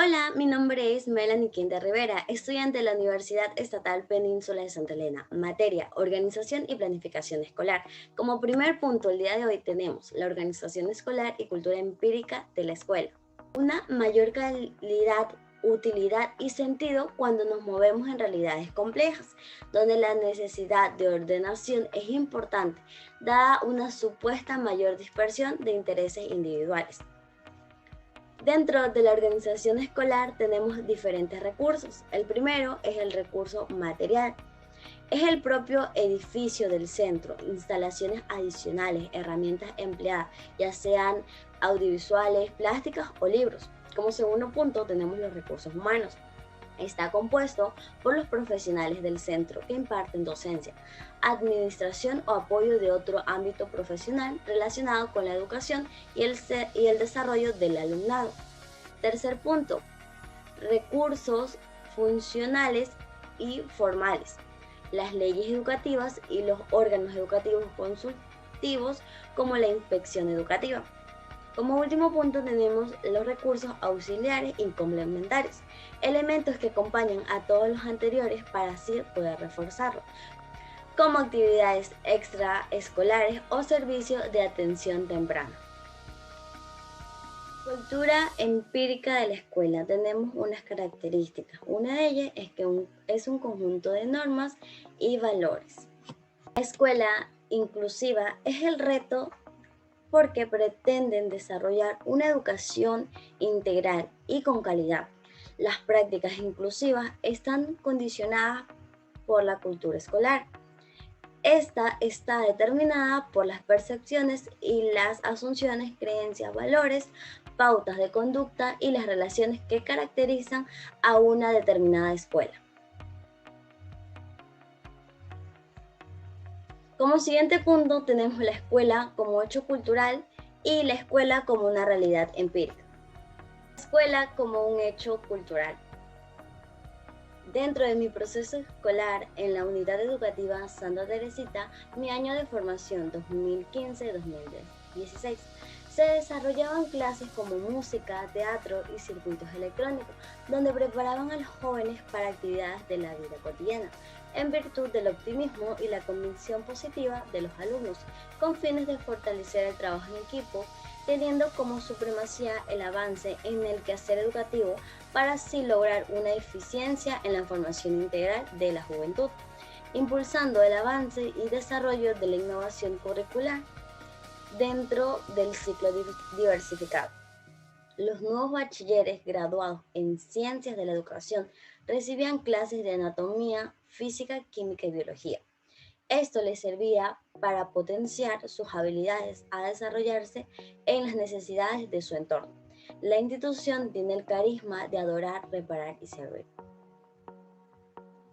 Hola, mi nombre es Melanie Quinta Rivera, estudiante de la Universidad Estatal Península de Santa Elena, materia Organización y Planificación Escolar. Como primer punto, el día de hoy tenemos la organización escolar y cultura empírica de la escuela. Una mayor calidad, utilidad y sentido cuando nos movemos en realidades complejas, donde la necesidad de ordenación es importante, dada una supuesta mayor dispersión de intereses individuales. Dentro de la organización escolar tenemos diferentes recursos. El primero es el recurso material. Es el propio edificio del centro, instalaciones adicionales, herramientas empleadas, ya sean audiovisuales, plásticas o libros. Como segundo punto tenemos los recursos humanos. Está compuesto por los profesionales del centro que imparten docencia, administración o apoyo de otro ámbito profesional relacionado con la educación y el desarrollo del alumnado. Tercer punto, recursos funcionales y formales. Las leyes educativas y los órganos educativos consultivos como la inspección educativa. Como último punto tenemos los recursos auxiliares y complementarios, elementos que acompañan a todos los anteriores para así poder reforzarlo, como actividades extraescolares o servicios de atención temprana. Cultura empírica de la escuela. Tenemos unas características. Una de ellas es que es un conjunto de normas y valores. La escuela inclusiva es el reto porque pretenden desarrollar una educación integral y con calidad. Las prácticas inclusivas están condicionadas por la cultura escolar. Esta está determinada por las percepciones y las asunciones, creencias, valores, pautas de conducta y las relaciones que caracterizan a una determinada escuela. Como siguiente punto tenemos la escuela como hecho cultural y la escuela como una realidad empírica. La escuela como un hecho cultural. Dentro de mi proceso escolar en la unidad educativa Santa Teresita, mi año de formación 2015-2016, se desarrollaban clases como música, teatro y circuitos electrónicos, donde preparaban a los jóvenes para actividades de la vida cotidiana, en virtud del optimismo y la convicción positiva de los alumnos, con fines de fortalecer el trabajo en equipo, teniendo como supremacía el avance en el quehacer educativo para así lograr una eficiencia en la formación integral de la juventud, impulsando el avance y desarrollo de la innovación curricular dentro del ciclo diversificado. Los nuevos bachilleres graduados en ciencias de la educación recibían clases de anatomía, física, química y biología. Esto les servía para potenciar sus habilidades a desarrollarse en las necesidades de su entorno. La institución tiene el carisma de adorar, reparar y servir.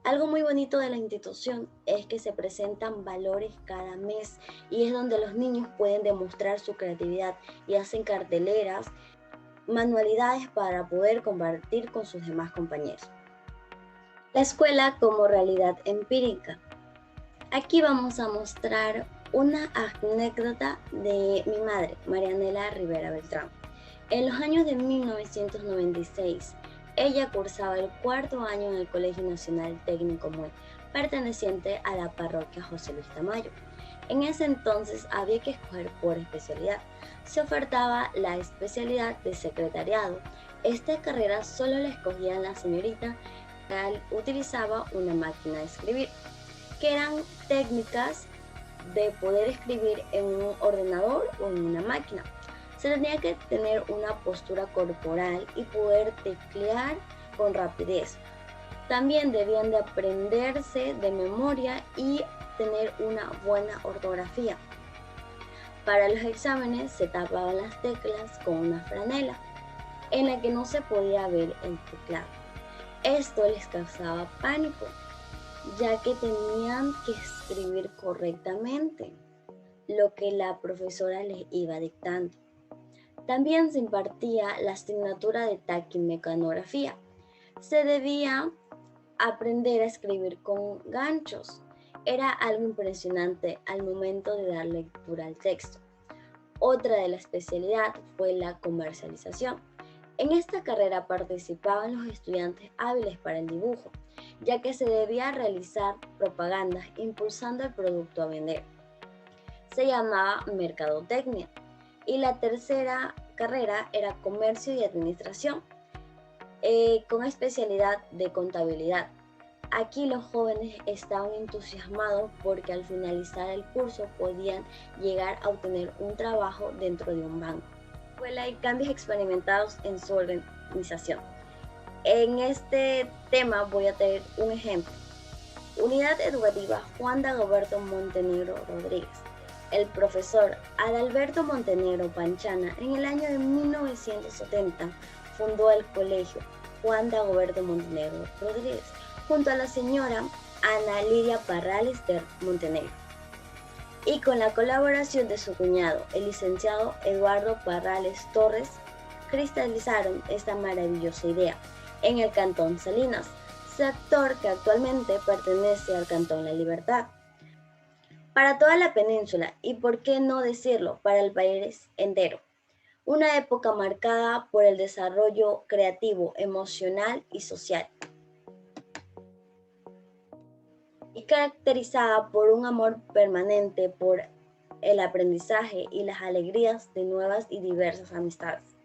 Algo muy bonito de la institución es que se presentan valores cada mes y es donde los niños pueden demostrar su creatividad y hacen carteleras, manualidades para poder compartir con sus demás compañeros. La escuela como realidad empírica. Aquí vamos a mostrar una anécdota de mi madre, Marianela Rivera Beltrán. En los años de 1996, ella cursaba el cuarto año en el Colegio Nacional Técnico Muy, perteneciente a la parroquia José Luis Tamayo. En ese entonces había que escoger por especialidad. Se ofertaba la especialidad de secretariado. Esta carrera solo la escogían las señoritas que utilizaba una máquina de escribir, que eran técnicas de poder escribir en un ordenador o en una máquina. Se tenía que tener una postura corporal y poder teclear con rapidez. También debían de aprenderse de memoria y tener una buena ortografía. Para los exámenes se tapaban las teclas con una franela en la que no se podía ver el teclado. Esto les causaba pánico, ya que tenían que escribir correctamente lo que la profesora les iba dictando. También se impartía la asignatura de taquimecanografía. Se debía aprender a escribir con ganchos. Era algo impresionante al momento de dar lectura al texto. Otra de la especialidad fue la comercialización. En esta carrera participaban los estudiantes hábiles para el dibujo, ya que se debía realizar propagandas impulsando el producto a vender. Se llamaba mercadotecnia. Y la tercera carrera era comercio y administración, con especialidad de contabilidad. Aquí los jóvenes estaban entusiasmados porque al finalizar el curso podían llegar a obtener un trabajo dentro de un banco. Hay cambios experimentados en su organización. En este tema voy a tener un ejemplo. Unidad Educativa Juan Dagoberto Montenegro Rodríguez. El profesor Adalberto Montenegro Panchana en el año de 1970 fundó el colegio Juan Dagoberto Montenegro Rodríguez junto a la señora Ana Lidia Parrales de Montenegro y con la colaboración de su cuñado, el licenciado Eduardo Parrales Torres, cristalizaron esta maravillosa idea en el Cantón Salinas, sector que actualmente pertenece al Cantón La Libertad. Para toda la península y, por qué no decirlo, para el país entero. Una época marcada por el desarrollo creativo, emocional y social. Y caracterizada por un amor permanente por el aprendizaje y las alegrías de nuevas y diversas amistades.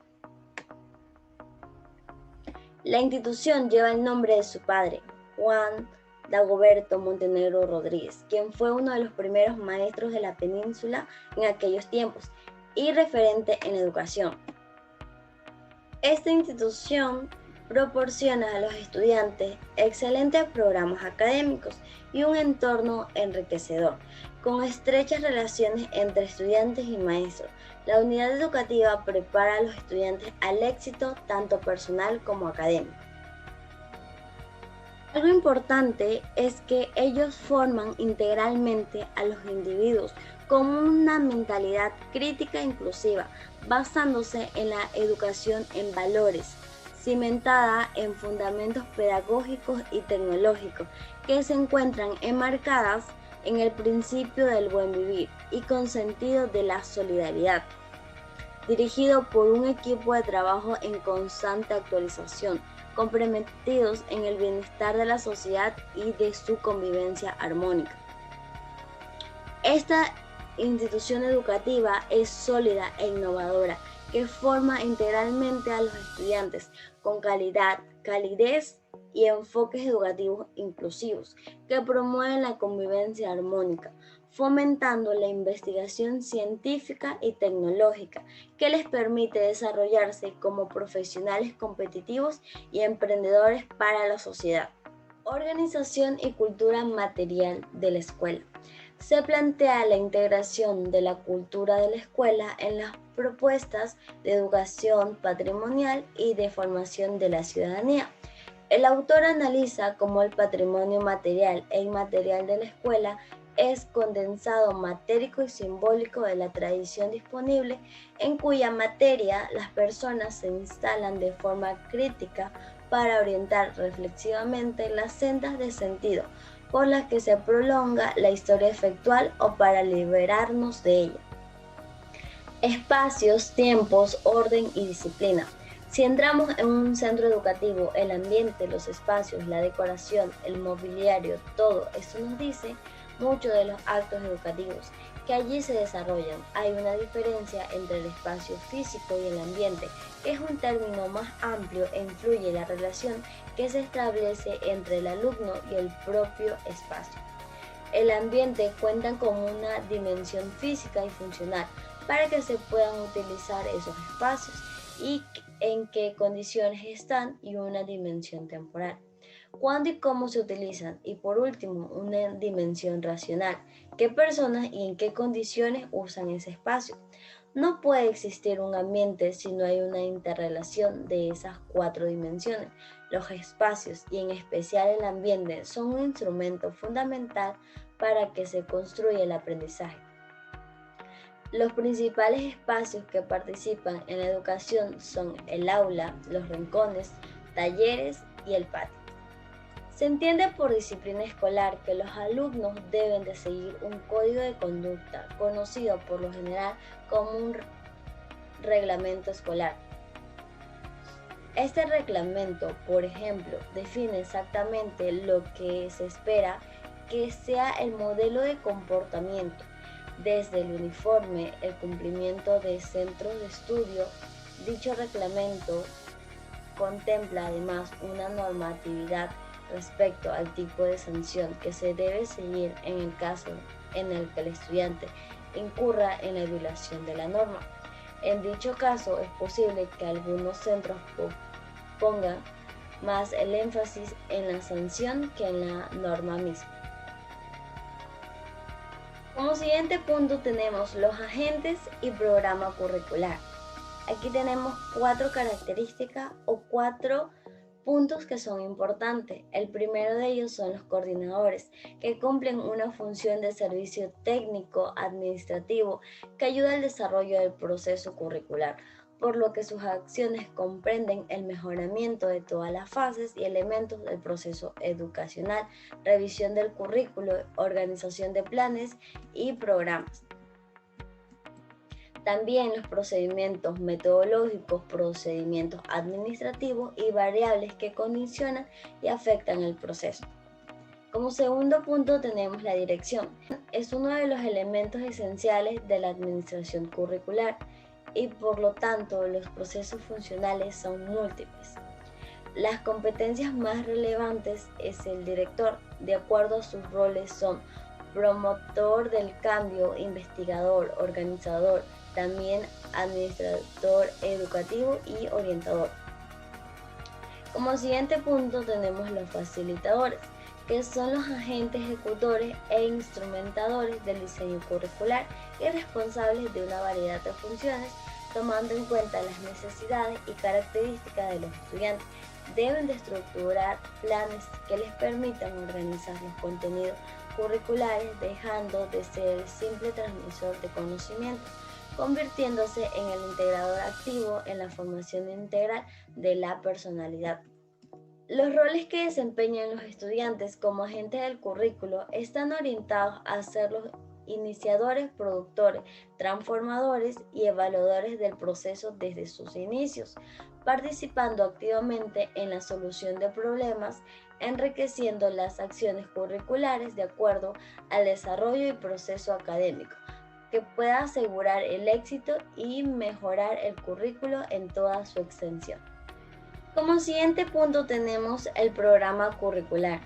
La institución lleva el nombre de su padre, Juan Dagoberto Montenegro Rodríguez, quien fue uno de los primeros maestros de la península en aquellos tiempos y referente en educación. Esta institución proporciona a los estudiantes excelentes programas académicos y un entorno enriquecedor, con estrechas relaciones entre estudiantes y maestros. La unidad educativa prepara a los estudiantes al éxito tanto personal como académico. Algo importante es que ellos forman integralmente a los individuos con una mentalidad crítica e inclusiva, basándose en la educación en valores, cimentada en fundamentos pedagógicos y tecnológicos que se encuentran enmarcadas en el principio del buen vivir y con sentido de la solidaridad, dirigido por un equipo de trabajo en constante actualización, comprometidos en el bienestar de la sociedad y de su convivencia armónica. Esta institución educativa es sólida e innovadora, que forma integralmente a los estudiantes con calidad, calidez y enfoques educativos inclusivos, que promueven la convivencia armónica, fomentando la investigación científica y tecnológica, que les permite desarrollarse como profesionales competitivos y emprendedores para la sociedad. Organización y cultura material de la escuela. Se plantea la integración de la cultura de la escuela en las propuestas de educación patrimonial y de formación de la ciudadanía. El autor analiza cómo el patrimonio material e inmaterial de la escuela es condensado matérico y simbólico de la tradición disponible, en cuya materia las personas se instalan de forma crítica para orientar reflexivamente las sendas de sentido por las que se prolonga la historia efectual o para liberarnos de ella. Espacios, tiempos, orden y disciplina. Si entramos en un centro educativo, el ambiente, los espacios, la decoración, el mobiliario, todo esto nos dice mucho de los actos educativos que allí se desarrollan. Hay una diferencia entre el espacio físico y el ambiente, que es un término más amplio e influye en la relación que se establece entre el alumno y el propio espacio. El ambiente cuenta con una dimensión física y funcional para que se puedan utilizar esos espacios y en qué condiciones están y una dimensión temporal. ¿Cuándo y cómo se utilizan? Y por último, una dimensión racional. ¿Qué personas y en qué condiciones usan ese espacio? No puede existir un ambiente si no hay una interrelación de esas 4 dimensiones. Los espacios y en especial el ambiente son un instrumento fundamental para que se construya el aprendizaje. Los principales espacios que participan en la educación son el aula, los rincones, talleres y el patio. Se entiende por disciplina escolar que los alumnos deben de seguir un código de conducta conocido por lo general como un reglamento escolar. Este reglamento, por ejemplo, define exactamente lo que se espera que sea el modelo de comportamiento, desde el uniforme, el cumplimiento de centros de estudio. Dicho reglamento contempla además una normatividad respecto al tipo de sanción que se debe seguir en el caso en el que el estudiante incurra en la violación de la norma. En dicho caso, es posible que algunos centros pongan más el énfasis en la sanción que en la norma misma. Como siguiente punto tenemos los agentes y programa curricular. Aquí tenemos 4 características o 4 puntos que son importantes. El primero de ellos son los coordinadores, que cumplen una función de servicio técnico administrativo que ayuda al desarrollo del proceso curricular, por lo que sus acciones comprenden el mejoramiento de todas las fases y elementos del proceso educacional, revisión del currículo, organización de planes y programas. También los procedimientos metodológicos, procedimientos administrativos y variables que condicionan y afectan el proceso. Como segundo punto tenemos la dirección. Es uno de los elementos esenciales de la administración curricular y por lo tanto los procesos funcionales son múltiples. Las competencias más relevantes es el director, de acuerdo a sus roles son promotor del cambio, investigador, organizador, también administrador educativo y orientador. Como siguiente punto tenemos los facilitadores, que son los agentes ejecutores e instrumentadores del diseño curricular y responsables de una variedad de funciones, tomando en cuenta las necesidades y características de los estudiantes. Deben de estructurar planes que les permitan organizar los contenidos curriculares, dejando de ser el simple transmisor de conocimiento, convirtiéndose en el integrador activo en la formación integral de la personalidad. Los roles que desempeñan los estudiantes como agentes del currículo están orientados a ser los iniciadores, productores, transformadores y evaluadores del proceso desde sus inicios, participando activamente en la solución de problemas, enriqueciendo las acciones curriculares de acuerdo al desarrollo y proceso académico, que pueda asegurar el éxito y mejorar el currículo en toda su extensión. Como siguiente punto tenemos el programa curricular.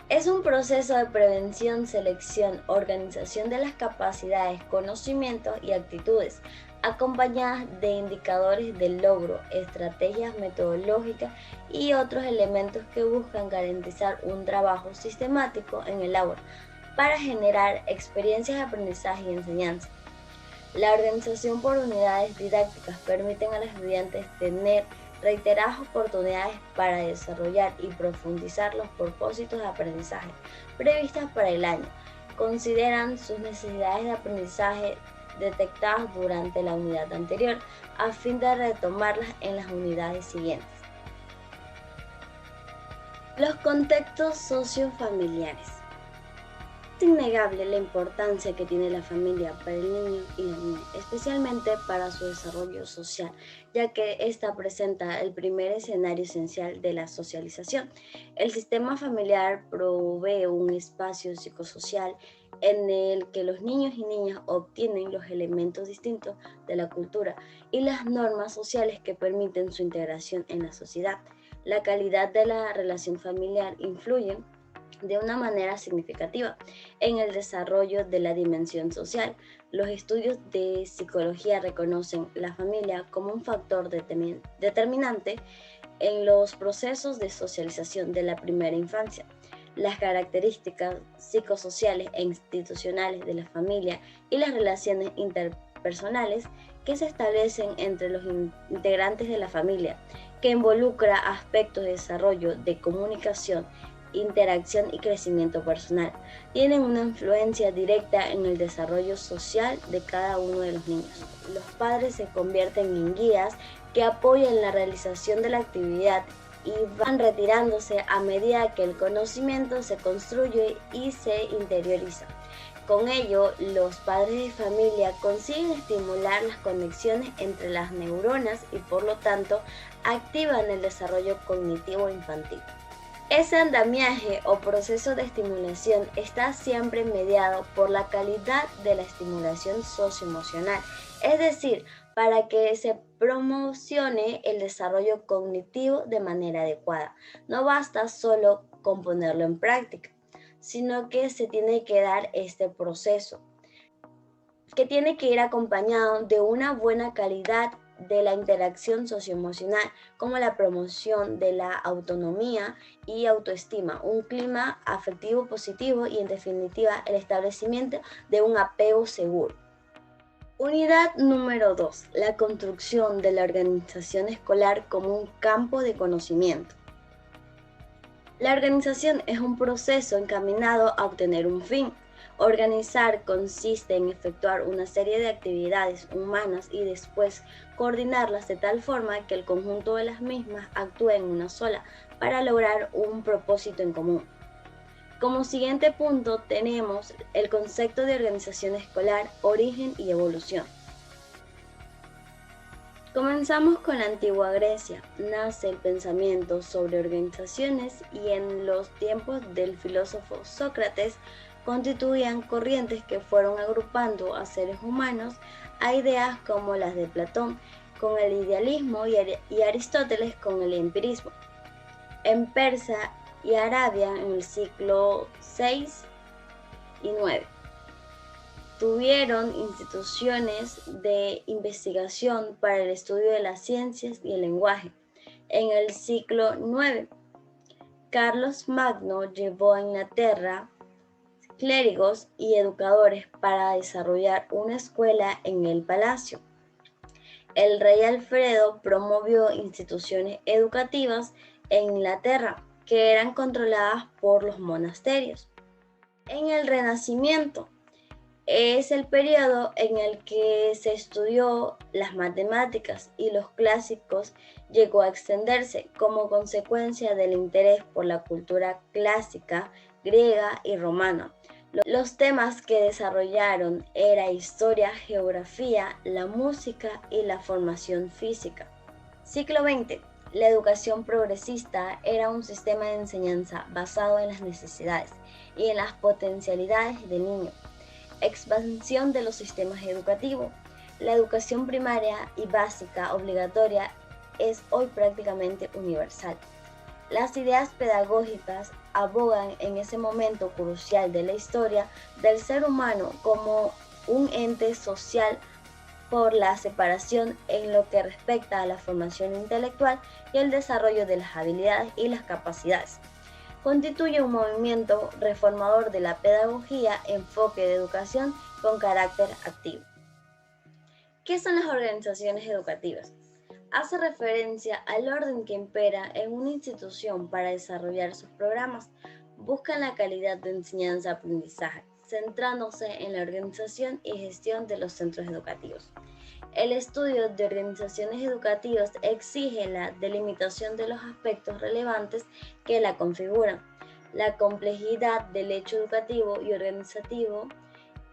Es un proceso de prevención, selección, organización de las capacidades, conocimientos y actitudes, acompañadas de indicadores de logro, estrategias metodológicas y otros elementos que buscan garantizar un trabajo sistemático en el aula para generar experiencias de aprendizaje y enseñanza. La organización por unidades didácticas permite a los estudiantes tener reiteradas oportunidades para desarrollar y profundizar los propósitos de aprendizaje previstas para el año. Consideran sus necesidades de aprendizaje detectadas durante la unidad anterior a fin de retomarlas en las unidades siguientes. Los contextos sociofamiliares. Es innegable la importancia que tiene la familia para el niño y la niña, especialmente para su desarrollo social, ya que ésta presenta el primer escenario esencial de la socialización. El sistema familiar provee un espacio psicosocial en el que los niños y niñas obtienen los elementos distintos de la cultura y las normas sociales que permiten su integración en la sociedad. La calidad de la relación familiar influye de una manera significativa en el desarrollo de la dimensión social. Los estudios de psicología reconocen la familia como un factor determinante en los procesos de socialización de la primera infancia. Las características psicosociales e institucionales de la familia y las relaciones interpersonales que se establecen entre los integrantes de la familia, que involucra aspectos de desarrollo, de comunicación, interacción y crecimiento personal, tienen una influencia directa en el desarrollo social de cada uno de los niños. Los padres se convierten en guías que apoyan la realización de la actividad y van retirándose a medida que el conocimiento se construye y se interioriza. Con ello, los padres de familia consiguen estimular las conexiones entre las neuronas y por lo tanto activan el desarrollo cognitivo infantil. Ese andamiaje o proceso de estimulación está siempre mediado por la calidad de la estimulación socioemocional, es decir, para que se promocione el desarrollo cognitivo de manera adecuada. No basta solo con ponerlo en práctica, sino que se tiene que dar este proceso, que tiene que ir acompañado de una buena calidad de la interacción socioemocional, como la promoción de la autonomía y autoestima, un clima afectivo positivo y en definitiva el establecimiento de un apego seguro. Unidad número 2. La construcción de la organización escolar como un campo de conocimiento. La organización es un proceso encaminado a obtener un fin. Organizar consiste en efectuar una serie de actividades humanas y después coordinarlas de tal forma que el conjunto de las mismas actúe en una sola para lograr un propósito en común. Como siguiente punto tenemos el concepto de organización escolar, origen y evolución. Comenzamos con la antigua Grecia. Nace el pensamiento sobre organizaciones y en los tiempos del filósofo Sócrates constituían corrientes que fueron agrupando a seres humanos a ideas como las de Platón con el idealismo y Aristóteles con el empirismo. En Persia y Arabia en el siglo VI y IX. Tuvieron instituciones de investigación para el estudio de las ciencias y el lenguaje. En el siglo IX, Carlos Magno llevó a Inglaterra clérigos y educadores para desarrollar una escuela en el palacio. El rey Alfredo promovió instituciones educativas en Inglaterra que eran controladas por los monasterios. En el Renacimiento, es el periodo en el que se estudió las matemáticas y los clásicos llegó a extenderse como consecuencia del interés por la cultura clásica, griega y romana. Los temas que desarrollaron era historia, geografía, la música y la formación física. Siglo XX. La educación progresista era un sistema de enseñanza basado en las necesidades y en las potencialidades del niño. Expansión de los sistemas educativos. La educación primaria y básica obligatoria es hoy prácticamente universal. Las ideas pedagógicas abogan en ese momento crucial de la historia del ser humano como un ente social por la separación en lo que respecta a la formación intelectual y el desarrollo de las habilidades y las capacidades. Constituye un movimiento reformador de la pedagogía, enfoque de educación con carácter activo. ¿Qué son las organizaciones educativas? Hace referencia al orden que impera en una institución para desarrollar sus programas. Buscan la calidad de enseñanza-aprendizaje, centrándose en la organización y gestión de los centros educativos. El estudio de organizaciones educativas exige la delimitación de los aspectos relevantes que la configuran, la complejidad del hecho educativo y organizativo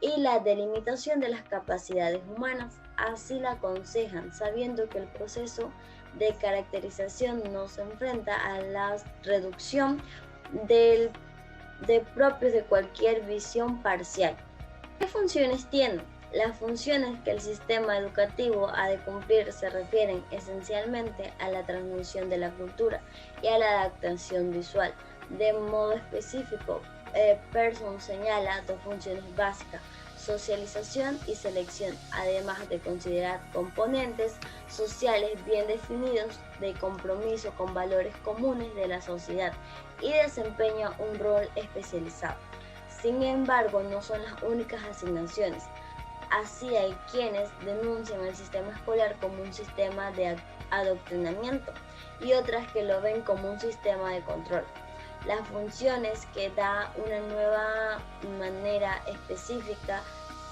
y la delimitación de las capacidades humanas. Así la aconsejan, sabiendo que el proceso de caracterización no se enfrenta a la reducción de propios de cualquier visión parcial. ¿Qué funciones tienen? Las funciones que el sistema educativo ha de cumplir se refieren esencialmente a la transmisión de la cultura y a la adaptación visual. De modo específico, Pearson señala dos funciones básicas: socialización y selección, además de considerar componentes sociales bien definidos de compromiso con valores comunes de la sociedad y desempeña un rol especializado. Sin embargo, no son las únicas asignaciones. Así hay quienes denuncian el sistema escolar como un sistema de adoctrinamiento y otras que lo ven como un sistema de control. Las funciones que da una nueva manera específica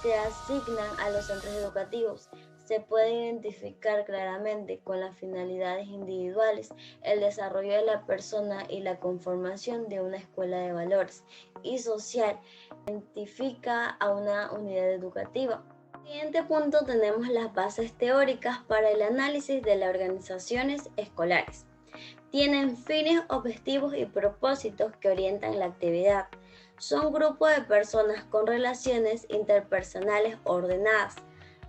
se asignan a los centros educativos se puede identificar claramente con las finalidades individuales, el desarrollo de la persona y la conformación de una escuela de valores y social. Identifica a una unidad educativa. En el siguiente punto tenemos las bases teóricas para el análisis de las organizaciones escolares. Tienen fines, objetivos y propósitos que orientan la actividad. Son grupos de personas con relaciones interpersonales ordenadas.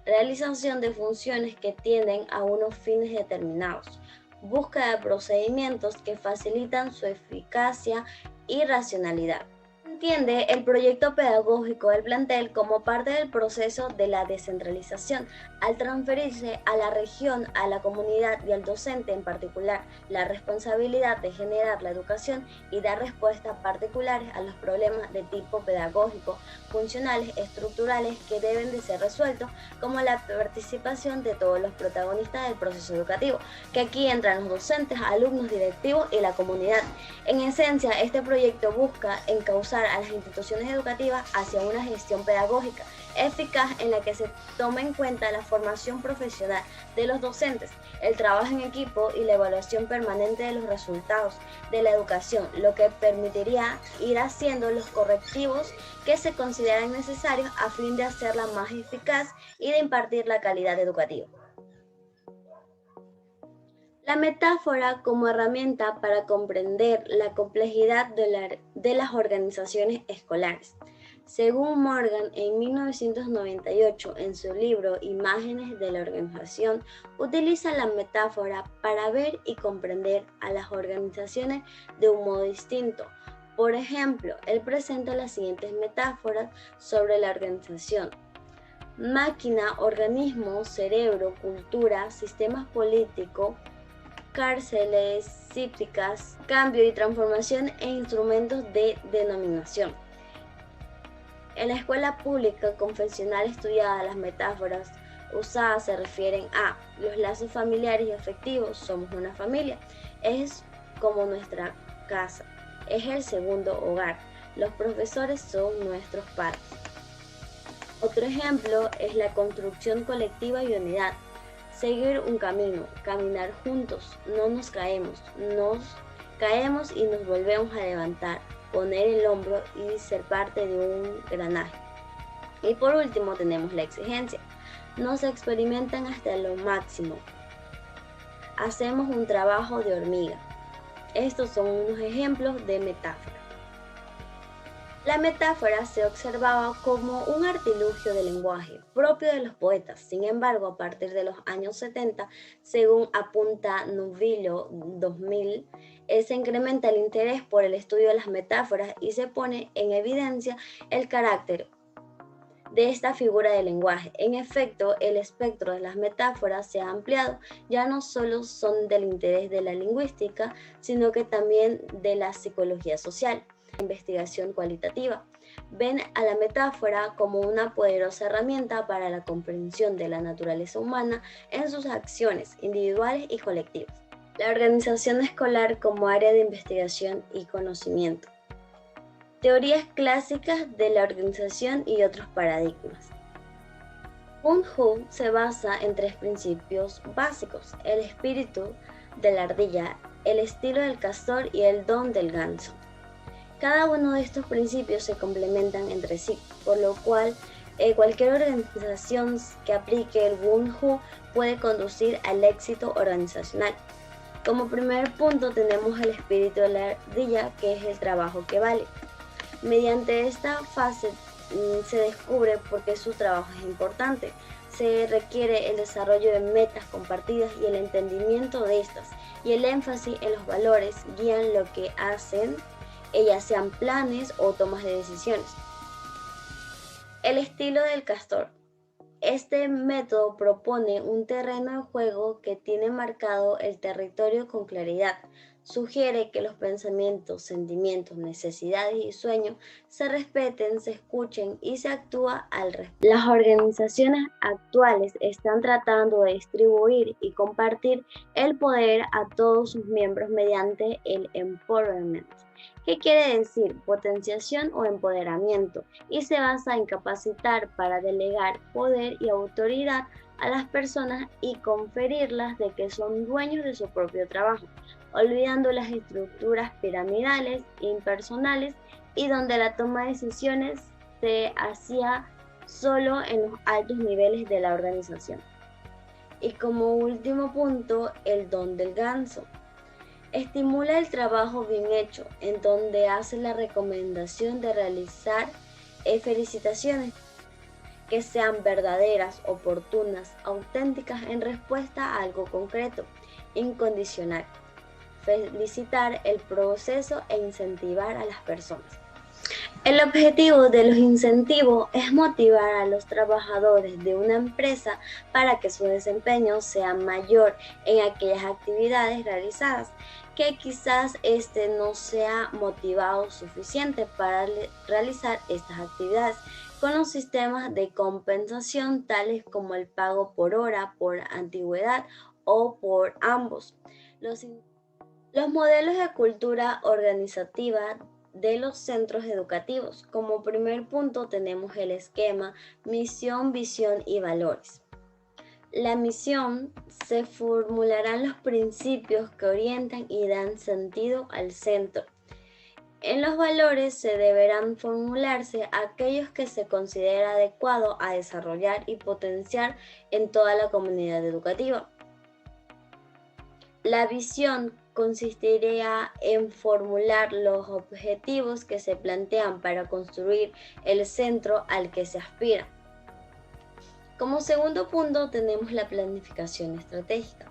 Realización de funciones que tienden a unos fines determinados. Búsqueda de procedimientos que facilitan su eficacia y racionalidad. Entiende el proyecto pedagógico del plantel como parte del proceso de la descentralización, al transferirse a la región, a la comunidad y al docente en particular la responsabilidad de generar la educación y dar respuestas particulares a los problemas de tipo pedagógico, funcionales, estructurales que deben de ser resueltos, como la participación de todos los protagonistas del proceso educativo, que aquí entran los docentes, alumnos, directivos y la comunidad. En esencia, este proyecto busca encauzar a las instituciones educativas hacia una gestión pedagógica eficaz en la que se tome en cuenta la formación profesional de los docentes, el trabajo en equipo y la evaluación permanente de los resultados de la educación, lo que permitiría ir haciendo los correctivos que se consideran necesarios a fin de hacerla más eficaz y de impartir la calidad educativa. La metáfora como herramienta para comprender la complejidad de las organizaciones escolares. Según Morgan, en 1998, en su libro Imágenes de la organización, utiliza la metáfora para ver y comprender a las organizaciones de un modo distinto. Por ejemplo, él presenta las siguientes metáforas sobre la organización: máquina, organismo, cerebro, cultura, sistemas políticos, cárceles psíquicas, cambio y transformación e instrumentos de denominación. En la escuela pública convencional estudiada, las metáforas usadas se refieren a los lazos familiares y afectivos. Somos una familia, es como nuestra casa, es el segundo hogar. Los profesores son nuestros padres. Otro ejemplo es la construcción colectiva y unidad. Seguir un camino, caminar juntos, no nos caemos y nos volvemos a levantar, poner el hombro y ser parte de un granaje. Y por último tenemos la exigencia. Nos experimentan hasta lo máximo. Hacemos un trabajo de hormiga. Estos son unos ejemplos de metáfora. La metáfora se observaba como un artilugio de lenguaje propio de los poetas. Sin embargo, a partir de los años 70, según apunta Nuvillo 2000, se incrementa el interés por el estudio de las metáforas y se pone en evidencia el carácter de esta figura de lenguaje. En efecto, el espectro de las metáforas se ha ampliado, ya no solo son del interés de la lingüística, sino que también de la psicología social. Investigación cualitativa. Ven a la metáfora como una poderosa herramienta para la comprensión de la naturaleza humana en sus acciones individuales y colectivas. La organización escolar como área de investigación y conocimiento. Teorías clásicas de la organización y otros paradigmas. Wun Hu se basa en tres principios básicos: el espíritu de la ardilla, el estilo del castor y el don del ganso. Cada uno de estos principios se complementan entre sí, por lo cual cualquier organización que aplique el Wun Hu puede conducir al éxito organizacional. Como primer punto tenemos el espíritu de la ardilla, que es el trabajo que vale. Mediante esta fase se descubre por qué su trabajo es importante. Se requiere el desarrollo de metas compartidas y el entendimiento de estas, y el énfasis en los valores guían lo que hacen, ellas sean planes o tomas de decisiones. El estilo del castor. Este método propone un terreno de juego que tiene marcado el territorio con claridad. Sugiere que los pensamientos, sentimientos, necesidades y sueños se respeten, se escuchen y se actúa al respecto. Las organizaciones actuales están tratando de distribuir y compartir el poder a todos sus miembros mediante el empowerment. ¿Qué quiere decir? Potenciación o empoderamiento, y se basa en capacitar para delegar poder y autoridad a las personas y conferirlas de que son dueños de su propio trabajo, olvidando las estructuras piramidales, impersonales y donde la toma de decisiones se hacía solo en los altos niveles de la organización. Y como último punto, el don del ganso. Estimula el trabajo bien hecho, en donde hace la recomendación de realizar felicitaciones que sean verdaderas, oportunas, auténticas en respuesta a algo concreto, incondicional. Felicitar el proceso e incentivar a las personas. El objetivo de los incentivos es motivar a los trabajadores de una empresa para que su desempeño sea mayor en aquellas actividades realizadas, que quizás no sea motivado suficiente para realizar estas actividades, con los sistemas de compensación tales como el pago por hora, por antigüedad o por ambos. Los modelos de cultura organizativa de los centros educativos. Como primer punto tenemos el esquema misión, visión y valores. La misión se formularán los principios que orientan y dan sentido al centro. En los valores se deberán formularse aquellos que se considera adecuado a desarrollar y potenciar en toda la comunidad educativa. La visión consistiría en formular los objetivos que se plantean para construir el centro al que se aspira. Como segundo punto tenemos la planificación estratégica.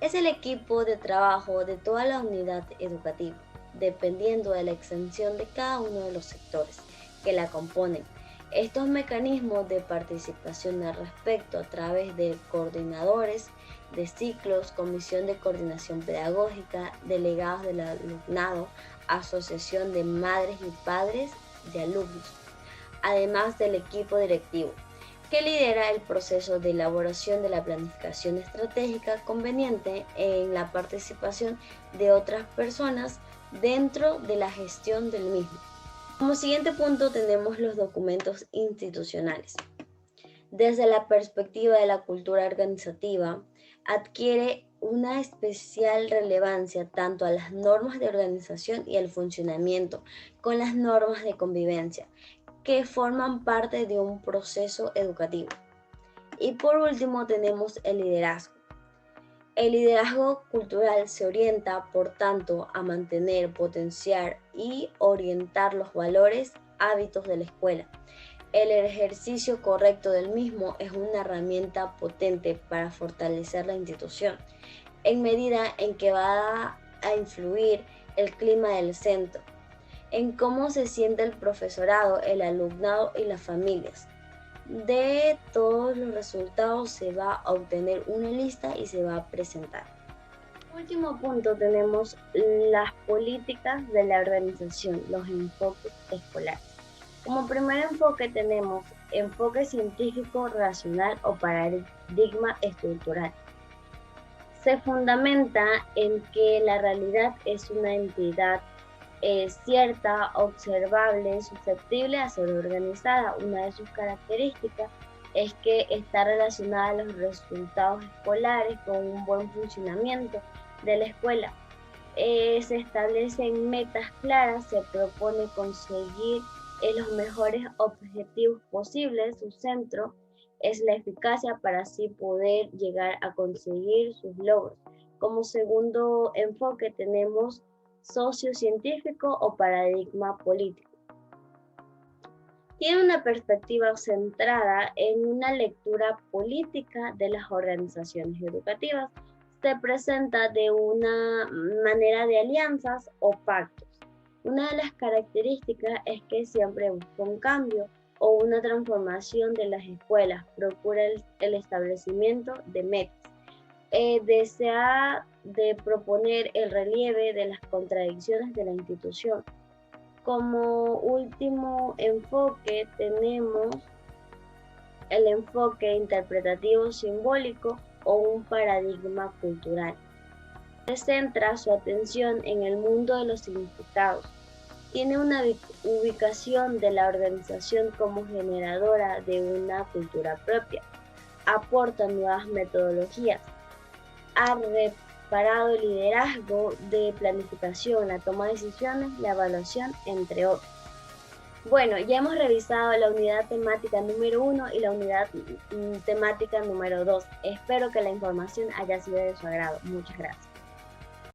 Es el equipo de trabajo de toda la unidad educativa, dependiendo de la extensión de cada uno de los sectores que la componen. Estos mecanismos de participación al respecto a través de coordinadores de ciclos, comisión de coordinación pedagógica, delegados del alumnado, asociación de madres y padres de alumnos, además del equipo directivo, que lidera el proceso de elaboración de la planificación estratégica conveniente en la participación de otras personas dentro de la gestión del mismo. Como siguiente punto tenemos los documentos institucionales. Desde la perspectiva de la cultura organizativa, adquiere una especial relevancia tanto a las normas de organización y al funcionamiento con las normas de convivencia, que forman parte de un proceso educativo. Y por último tenemos el liderazgo. El liderazgo cultural se orienta, por tanto, a mantener, potenciar y orientar los valores, hábitos de la escuela. El ejercicio correcto del mismo es una herramienta potente para fortalecer la institución, en medida en que va a influir el clima del centro, en cómo se siente el profesorado, el alumnado y las familias. De todos los resultados se va a obtener una lista y se va a presentar. Último punto tenemos las políticas de la organización, los enfoques escolares. Como primer enfoque tenemos enfoque científico, racional o paradigma estructural. Se fundamenta en que la realidad es una entidad cierta, observable, susceptible a ser organizada. Una de sus características es que está relacionada a los resultados escolares con un buen funcionamiento de la escuela. Se establecen metas claras, se propone conseguir los mejores objetivos posibles. Su centro es la eficacia para así poder llegar a conseguir sus logros. Como segundo enfoque tenemos sociocientífico o paradigma político. Tiene una perspectiva centrada en una lectura política de las organizaciones educativas. Se presenta de una manera de alianzas o pactos. Una de las características es que siempre busca un cambio o una transformación de las escuelas, procura el establecimiento de metas. Desea de proponer el relieve de las contradicciones de la institución. Como último enfoque tenemos el enfoque interpretativo simbólico o un paradigma cultural. Se centra su atención en el mundo de los significados. Tiene una ubicación de la organización como generadora de una cultura propia. aportan nuevas metodologías, ha reparado el liderazgo de planificación, la toma de decisiones, la evaluación, entre otros. Bueno, ya hemos revisado la unidad temática número 1 y la unidad temática número 2. Espero que la información haya sido de su agrado. Muchas gracias.